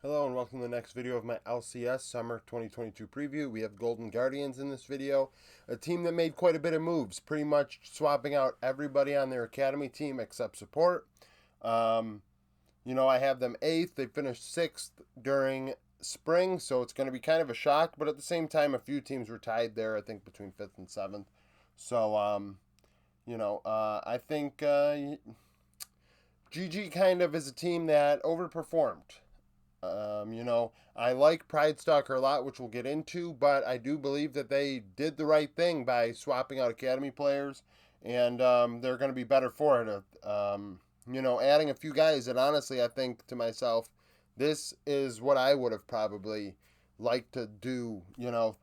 Hello and welcome to the next video of my LCS Summer 2022 preview. We have Golden Guardians in this video, a team that made quite a bit of moves, pretty much swapping out everybody on their academy team except support. I have them 8th. They finished 6th during spring, so it's going to be kind of a shock, but at the same time, a few teams were tied there, I think between 5th and 7th. So, I think GG kind of is a team that overperformed. I like Pride Stalker a lot, which we'll get into, but I do believe that they did the right thing by swapping out academy players, and they're going to be better for it. Adding a few guys, and honestly, I think to myself, this is what I would have probably liked to do,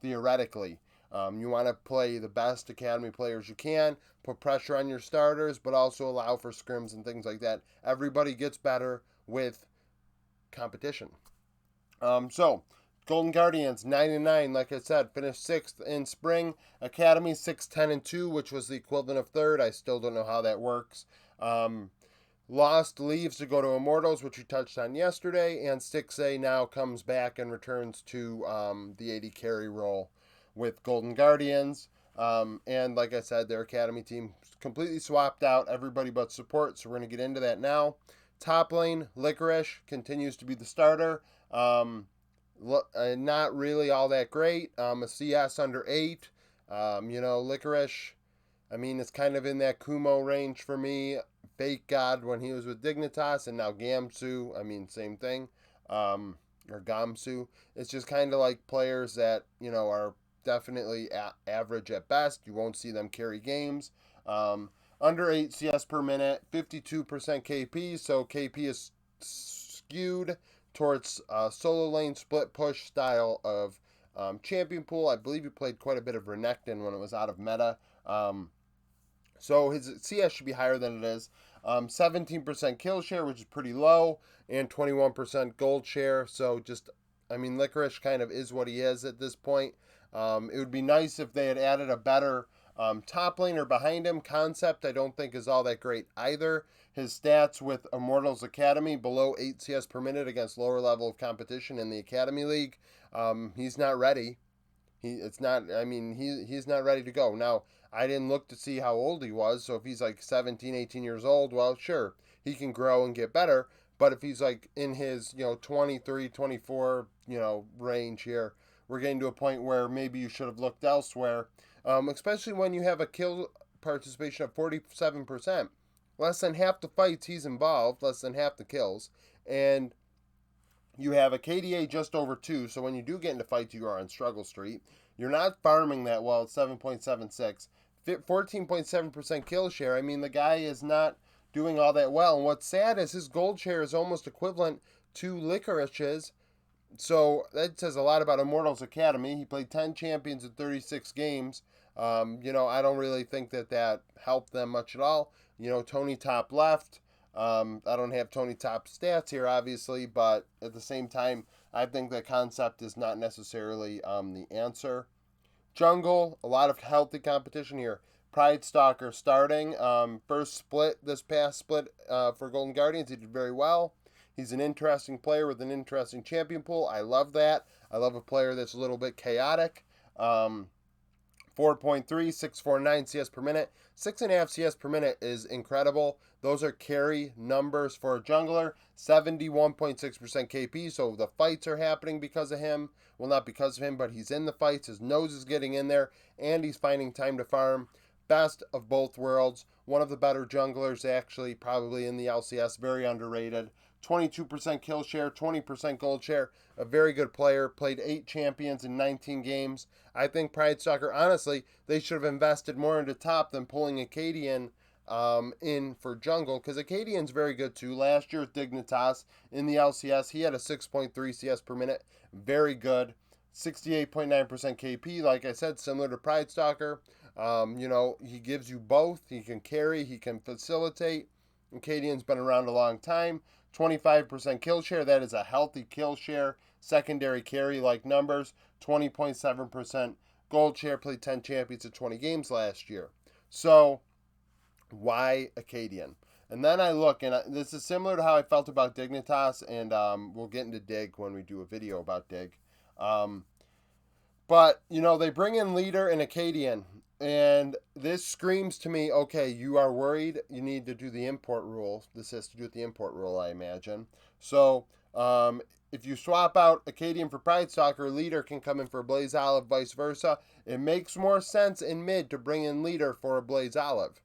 theoretically. You want to play the best academy players you can, put pressure on your starters, but also allow for scrims and things like that. Everybody gets better with competition. Golden Guardians 9-9, like I said, finished 6th in spring. Academy 6-10-2, which was the equivalent of 3rd. I still don't know how that works. Lost leaves to go to Immortals, which we touched on yesterday, and 6A now comes back and returns to the 80 carry role with Golden Guardians. And like I said, their academy team completely swapped out everybody but support, so we're going to get into that now. Top lane, Licorice continues to be the starter. Not really all that great. A CS under 8. Licorice, it's kind of in that Kumo range for me. Fake God when he was with Dignitas, and now Gamsu, same thing. Or Gamsu. It's just kind of like players that, are definitely average at best. You won't see them carry games. Under 8 CS per minute, 52% KP, so KP is skewed towards solo lane split push style of champion pool. I believe he played quite a bit of Renekton when it was out of meta. So his CS should be higher than it is. 17% kill share, which is pretty low, and 21% gold share. So Licorice kind of is what he is at this point. It would be nice if they had added a better top laner behind him. Concept I don't think is all that great either. His stats with Immortals Academy below 8 CS per minute against lower level of competition in the Academy League. He's not ready. He's not ready to go. Now, I didn't look to see how old he was, so if he's like 17, 18 years old, well, sure, he can grow and get better. But if he's like in his, 23, 24, range here, we're getting to a point where maybe you should have looked elsewhere. Especially when you have a kill participation of 47%. Less than half the fights he's involved, less than half the kills. And you have a KDA just over 2, so when you do get into fights, you are on struggle street. You're not farming that well at 7.76. 14.7% kill share. The guy is not doing all that well. And what's sad is his gold share is almost equivalent to Licorice's. So that says a lot about Immortals Academy. He played 10 champions in 36 games. I don't really think that helped them much at all. Tony top left. I don't have Tony top stats here, obviously, but at the same time, I think that concept is not necessarily the answer. Jungle, a lot of healthy competition here. Pride Stalker starting. This past split for Golden Guardians, he did very well. He's an interesting player with an interesting champion pool. I love that. I love a player that's a little bit chaotic. 4.3, 649 CS per minute. 6.5 CS per minute is incredible. Those are carry numbers for a jungler. 71.6% KP, so the fights are happening because of him. Well, not because of him, but he's in the fights. His nose is getting in there, and he's finding time to farm. Best of both worlds. One of the better junglers, actually, probably in the LCS. Very underrated. 22% kill share, 20% gold share. A very good player. Played 8 champions in 19 games. I think Pride Stalker, honestly, they should have invested more into top than pulling Acadian in for jungle, because Acadian's very good too. Last year with Dignitas in the LCS, he had a 6.3 CS per minute. Very good. 68.9% KP, like I said, similar to Pride Stalker. He gives you both. He can carry, he can facilitate. Acadian's been around a long time. 25% kill share, that is a healthy kill share. Secondary carry like numbers. 20.7% gold share, played 10 champions at 20 games last year. So, why Acadian? And then I look, and this is similar to how I felt about Dignitas, and we'll get into Dig when we do a video about Dig. Um, but, they bring in Leader and Acadian, and this screams to me, okay, you are worried, you need to do the import rule. This has to do with the import rule, I imagine. So, if you swap out Acadian for Pride Stalker, Leader can come in for a Blaze Olive, vice versa. It makes more sense in mid to bring in Leader for a Blaze Olive.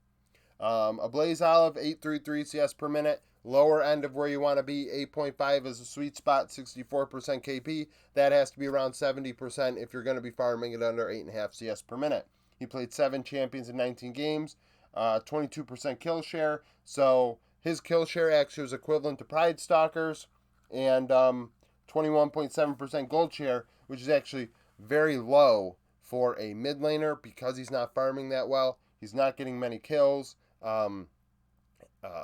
A Blaze Olive, 833 CS per minute. Lower end of where you want to be, 8.5 is a sweet spot, 64% KP. That has to be around 70% if you're going to be farming it under 8.5 CS per minute. He played 7 champions in 19 games, 22% kill share. So his kill share actually was equivalent to Pride Stalkers, and 21.7% gold share, which is actually very low for a mid laner because he's not farming that well. He's not getting many kills.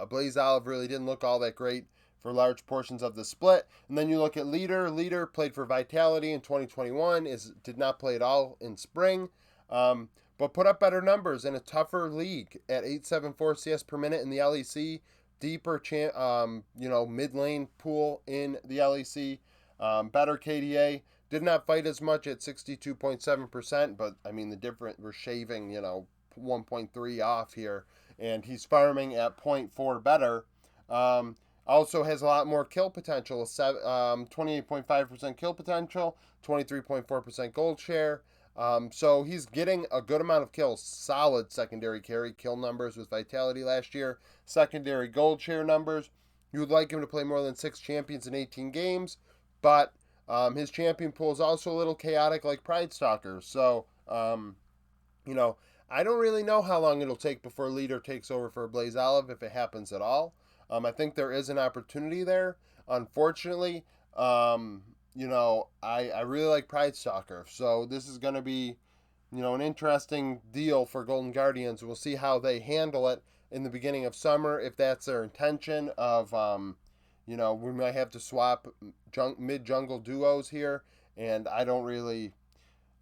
Blaze Olive really didn't look all that great for large portions of the split. And then you look at Leader. Leader played for Vitality in 2021, did not play at all in spring, but put up better numbers in a tougher league at 874 CS per minute in the LEC, deeper mid lane pool in the LEC, better KDA. Did not fight as much at 62.7%, but I mean we're shaving 1.3 off here, and he's farming at 0.4 better. Also has a lot more kill potential, 28.5% kill potential, 23.4% gold share. So he's getting a good amount of kills. Solid secondary carry kill numbers with Vitality last year. Secondary gold share numbers. You would like him to play more than 6 champions in 18 games, but his champion pool is also a little chaotic like Pride Stalkers. So, I don't really know how long it'll take before Leader takes over for Blaze Olive, if it happens at all. I think there is an opportunity there. Unfortunately, I really like Pride Stalker. So this is going to be, an interesting deal for Golden Guardians. We'll see how they handle it in the beginning of summer, if that's their intention of, we might have to swap mid-jungle duos here, and I don't really...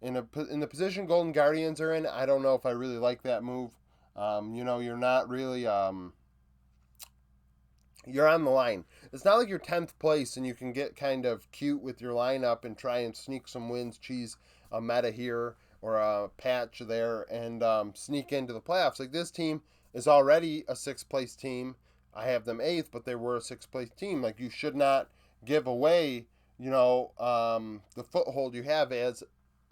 In the position Golden Guardians are in, I don't know if I really like that move. You're not really you're on the line. It's not like you're 10th place and you can get kind of cute with your lineup and try and sneak some wins, cheese a meta here or a patch there, and sneak into the playoffs. Like, this team is already a 6th place team. I have them 8th, but they were a 6th place team. Like, you should not give away, the foothold you have as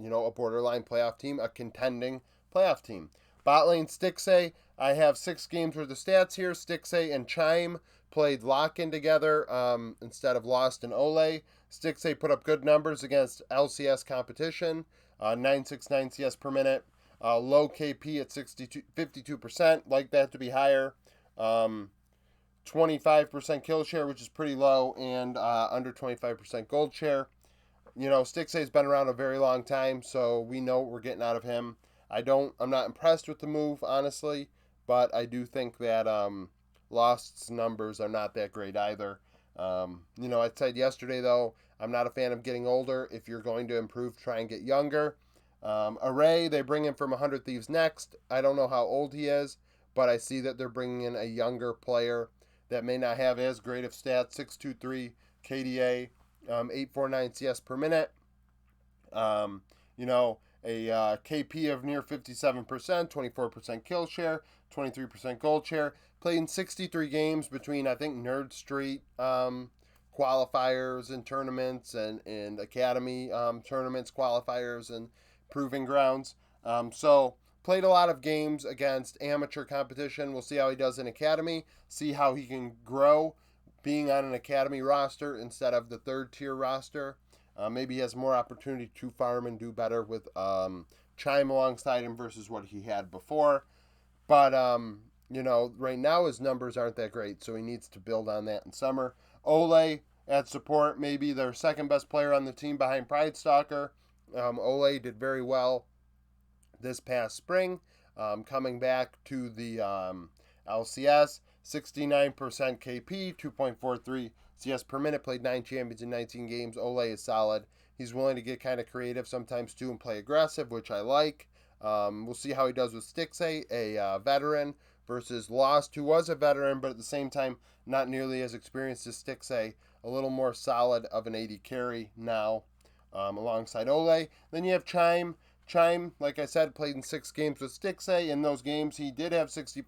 a borderline playoff team, a contending playoff team. Bot lane Stixay, I have 6 games worth of stats here. Stixay and Chime played lock-in together instead of Lost and Ole. Stixay put up good numbers against LCS competition, 969 CS per minute, low KP at 52%, like that to be higher. 25% kill share, which is pretty low, and under 25% gold share. Stixay's been around a very long time, so we know what we're getting out of him. I'm not impressed with the move, honestly, but I do think that Lost's numbers are not that great either. I said yesterday, though, I'm not a fan of getting older. If you're going to improve, try and get younger. Array, they bring in from 100 Thieves next. I don't know how old he is, but I see that they're bringing in a younger player that may not have as great of stats, 623 KDA. 849 CS per minute. A KP of near 57%, 24% kill share, 23% gold share. Played in 63 games between, I think, Nerd Street qualifiers and tournaments and Academy tournaments, qualifiers, and Proving Grounds. So played a lot of games against amateur competition. We'll see how he does in Academy, see how he can grow being on an Academy roster instead of the 3rd tier roster. Maybe he has more opportunity to farm and do better with Chime alongside him versus what he had before. But, right now his numbers aren't that great, so he needs to build on that in summer. Ole at support, maybe their 2nd best player on the team behind Pride Stalker. Ole did very well this past spring, coming back to the LCS. 69% KP, 2.43 CS per minute, played 9 champions in 19 games. Ole is solid. He's willing to get kind of creative sometimes too and play aggressive, which I like. We'll see how he does with Stixay, a veteran versus Lost, who was a veteran, but at the same time, not nearly as experienced as Stixay, a little more solid of an AD carry now, alongside Ole. Then you have Chime. Chime, like I said, played in 6 games with Stixay. In those games, he did have 65%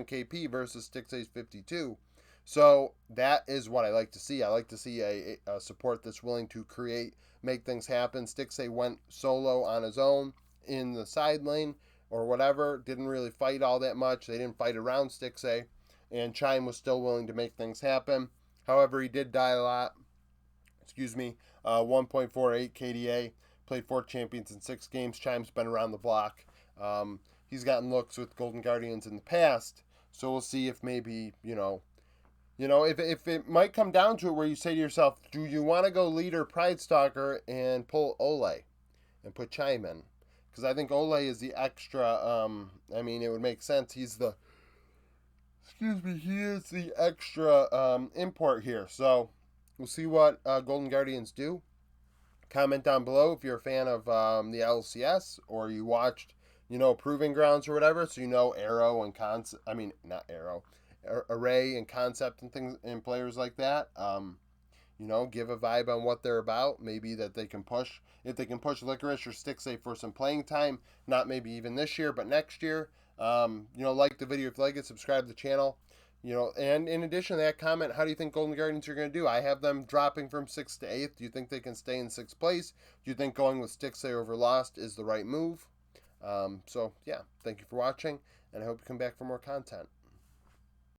KP versus Stixay's 52. So that is what I like to see. I like to see a support that's willing to create, make things happen. Stixay went solo on his own in the side lane or whatever. Didn't really fight all that much. They didn't fight around Stixay. And Chime was still willing to make things happen. However, he did die a lot. 1.48 KDA. Played 4 champions in 6 games. Chime's been around the block. He's gotten looks with Golden Guardians in the past. So we'll see if maybe, if it might come down to it where you say to yourself, do you want to go leader Pride Stalker and pull Ole and put Chime in? Because I think Ole is the extra, it would make sense. He is the extra import here. So we'll see what Golden Guardians do. Comment down below if you're a fan of the LCS or you watched, Proving Grounds or whatever, so Arrow and Concept. Not Arrow, Array and Concept and things and players like that. Give a vibe on what they're about. Maybe that they can push. If they can push Licorice or Stixay for some playing time, not maybe even this year, but next year. Like the video if you like it, subscribe to the channel. And in addition to that, comment, how do you think Golden Guardians are going to do? I have them dropping from 6th to 8th. Do you think they can stay in 6th place? Do you think going with Stixay over Lost is the right move? So, yeah, thank you for watching, and I hope you come back for more content.